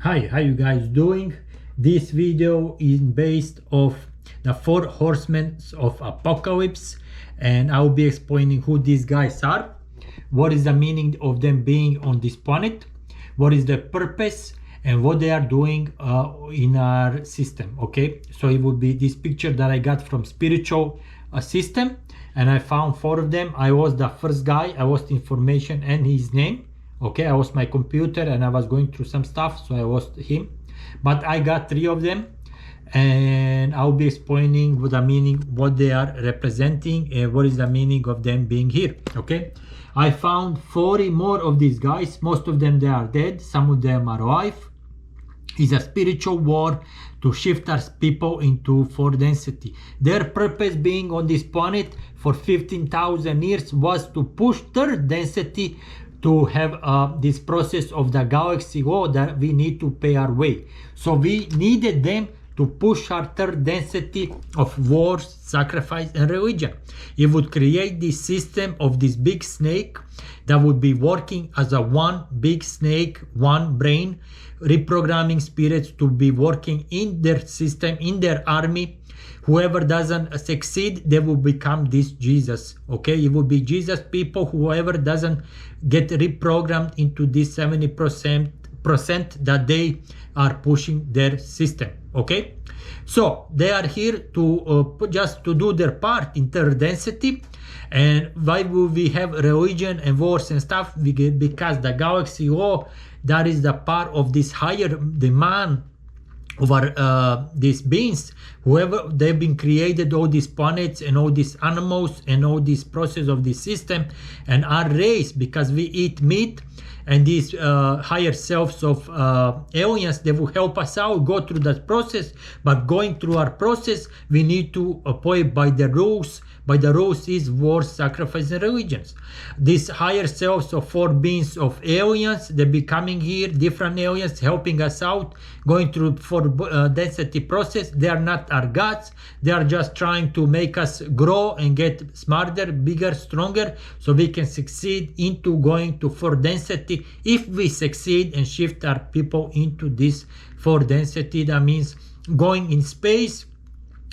Hi, how you guys doing? This video is based off the 4 horsemen of apocalypse, and I'll be explaining who these guys are, what is the meaning of them being on this planet, what is the purpose, and what they are doing in our system. Okay, so it would be this picture that I got from spiritual system, and I found 4 of them. I was the first guy. I was the information and his name. Okay, I was my computer and I was going through some stuff, so I lost him, but I got 3 of them, and I'll be explaining what the meaning, what they are representing, and what is the meaning of them being here. Okay, I found 40 more of these guys. Most of them, they are dead, some of them are alive. It's a spiritual war to shift our people into 4 density. Their purpose being on this planet for 15,000 years was to push 3rd density, to have this process of the galaxy law that we need to pay our way. So we needed them to push our 3rd density of wars, sacrifice, and religion. It would create this system of this big snake that would be working as a one big snake, one brain, reprogramming spirits to be working in their system, in their army. Whoever doesn't succeed, they will become this Jesus. Okay, it will be Jesus people. Whoever doesn't get reprogrammed into this 70% that they are pushing their system. Okay, so they are here to just to do their part in 3rd density. And why will we have religion and wars and stuff? Because the galaxy law, that is the part of this higher demand over these beings, whoever they've been created, all these planets and all these animals and all this process of this system, and our race, because we eat meat, and these higher selves of aliens, they will help us out go through that process. But going through our process, we need to abide by the rules. By the rules is wars, sacrifice, and religions. These higher selves of 4 beings of aliens, they're becoming here, different aliens helping us out, going through 4 density process. They are not our gods. They are just trying to make us grow and get smarter, bigger, stronger, so we can succeed into going to 4 density. If we succeed and shift our people into this 4 density, that means going in space,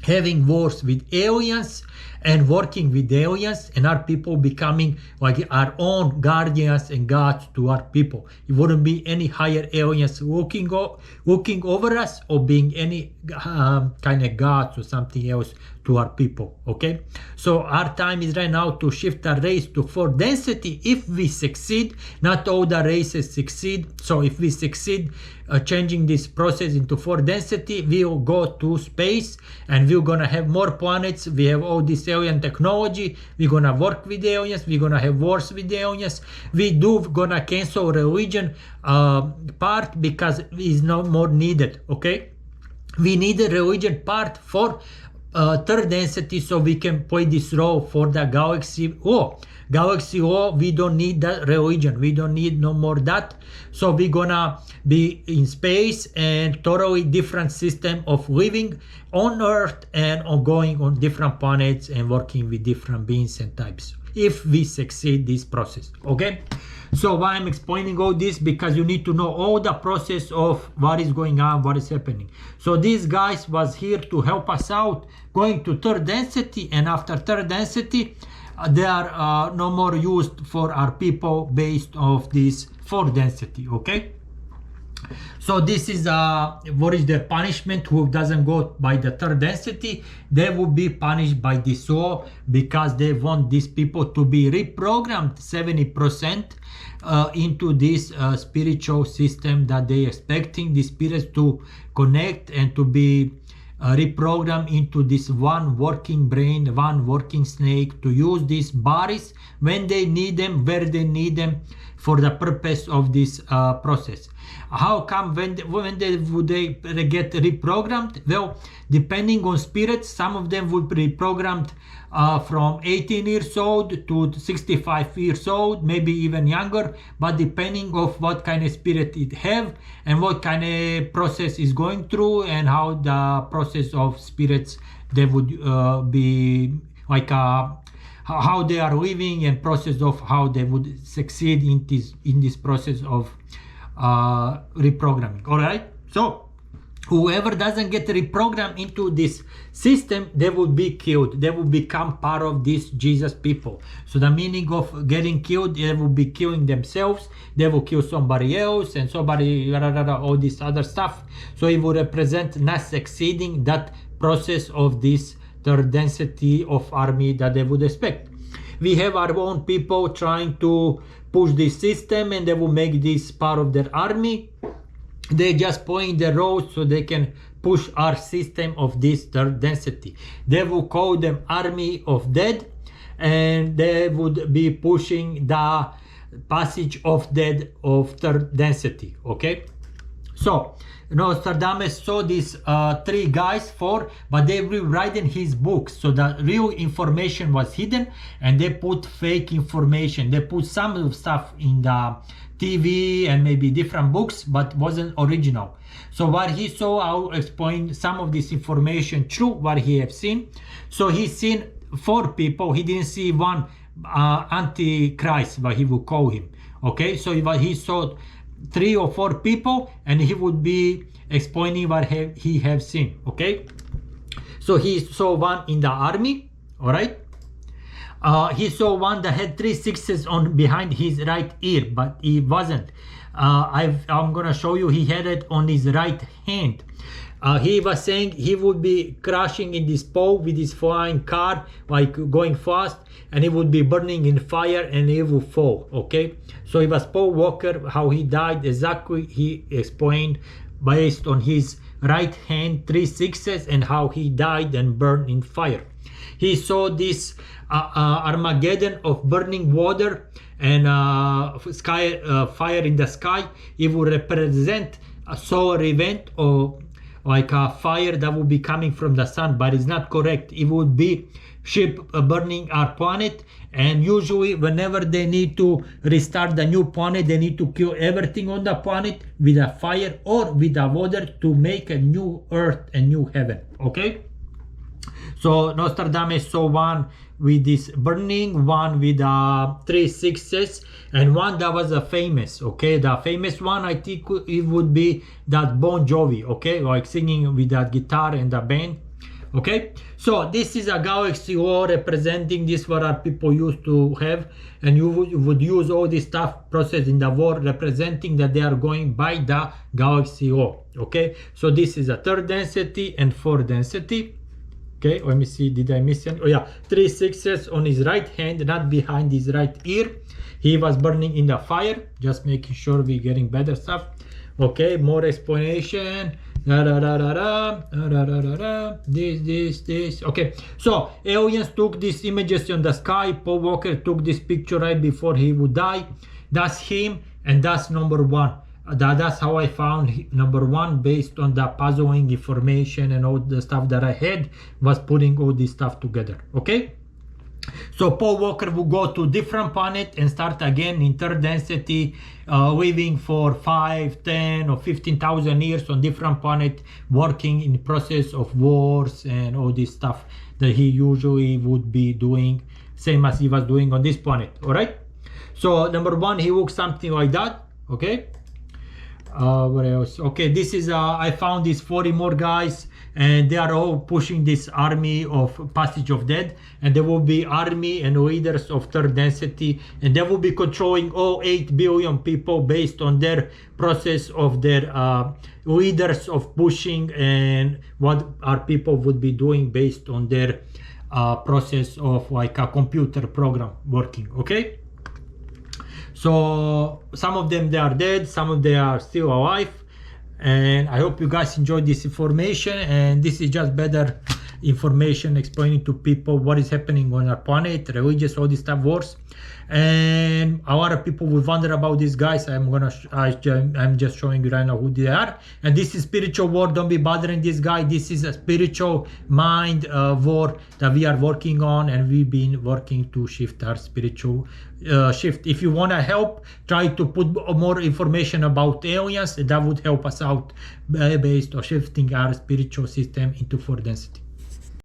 having wars with aliens, and working with aliens, and our people becoming like our own guardians and gods to our people. It wouldn't be any higher aliens looking over us, or being any kind of gods or something else to our people. Okay, so our time is right now to shift our race to 4 density. If we succeed, not all the races succeed, so if we succeed changing this process into 4 density, we'll go to space, and we're gonna have more planets. We have all this alien technology. We're gonna work with aliens. We're gonna have wars with aliens. We gonna cancel religion part, because it's no more needed. Okay, we need a religion part for 3rd density, so we can play this role for the galaxy law. Galaxy law, we don't need that religion. We don't need no more that. So we're gonna be in space, and totally different system of living on Earth and on going on different planets and working with different beings and types, if we succeed this process. Okay, so why I'm explaining all this, because you need to know all the process of what is going on, what is happening. So these guys was here to help us out going to 3rd density, and after 3rd density, they are no more used for our people based off this 4 density. Okay, so this is what is their punishment. Who doesn't go by the 3rd density, they will be punished by this law, because they want these people to be reprogrammed 70% into this spiritual system that they expecting the spirits to connect and to be reprogram into this one working brain, one working snake, to use these bodies when they need them, where they need them, for the purpose of this process. How come would they get reprogrammed? Well, depending on spirits, some of them would be reprogrammed from 18 years old to 65 years old, maybe even younger, but depending of what kind of spirit it have and what kind of process is going through, and how the process of spirits, they would be like how they are living, and process of how they would succeed in this process of reprogramming. All right, so whoever doesn't get reprogrammed into this system, they will be killed. They will become part of these Jesus people. So the meaning of getting killed, they will be killing themselves. They will kill somebody else and somebody, all this other stuff. So it will represent not succeeding that process of this third density of army that they would expect. We have our own people trying to push this system, and they will make this part of their army. They just point the road so they can push our system of this third density. They will call them army of dead, and they would be pushing the passage of dead of third density. Okay, so Nostradamus saw these 3 guys, 4, but they rewrite in his books. So the real information was hidden, and they put fake information. They put some stuff in the TV and maybe different books, but wasn't original. So what he saw, I'll explain some of this information true, what he have seen. So he's seen 4 people. He didn't see one antichrist, what he would call him. Okay, so he saw 3 or 4 people, and he would be explaining what he have seen. Okay, so he saw one in the army. All right, he saw one that had 3 6s on behind his right ear, but he wasn't. I'm gonna show you, he had it on his right hand. He was saying he would be crashing in this pole with his flying car, like going fast, and he would be burning in fire and he would fall. Okay, so it was Paul Walker, how he died exactly. He explained based on his right hand 3 6s and how he died and burned in fire. He saw this Armageddon of burning water and fire in the sky. It would represent a solar event, or like a fire that would be coming from the sun, but it's not correct. It would be ship burning our planet, and usually whenever they need to restart the new planet, they need to kill everything on the planet with a fire or with the water to make a new earth and new heaven. Okay, so Nostradamus saw one with this burning, one with 3 6s, and one that was famous. Okay, the famous one, I think it would be that Bon Jovi. Okay, like singing with that guitar and the band. Okay, so this is a galaxy war representing this, what our people used to have, and you would use all this stuff processed in the war representing that they are going by the galaxy war. Okay, so this is a 3rd density and 4th density. Okay, let me see, did I miss it? Oh yeah, 3 6s on his right hand, not behind his right ear. He was burning in the fire, just making sure we're getting better stuff. Okay, more explanation. This. Okay, so aliens took these images on the sky. Paul Walker took this picture right before he would die. That's him, and that's number 1. That's how I found number 1, based on the puzzling information and all the stuff that I had, was putting all this stuff together. Okay, so Paul Walker will go to different planet and start again in 3rd density, living for 5, 10 or 15,000 years on different planet, working in the process of wars and all this stuff that he usually would be doing, same as he was doing on this planet. All right, so number 1, he looks something like that. Okay, what else? Okay, this is I found these 40 more guys, and they are all pushing this army of passage of dead, and there will be army and leaders of 3rd density, and they will be controlling all 8 billion people based on their process of their leaders of pushing, and what our people would be doing based on their process of like a computer program working. Okay, so some of them, they are dead, some of them are still alive, and I hope you guys enjoyed this information. And this is just better information explaining to people what is happening on our planet, religious, all this stuff, wars. And a lot of people will wonder about these guys. I'm just showing you right now who they are. And this is spiritual war. Don't be bothering this guy. This is a spiritual mind war that we are working on, and we've been working to shift our spiritual shift. If you want to help, try to put more information about aliens. That would help us out based on shifting our spiritual system into 4th density.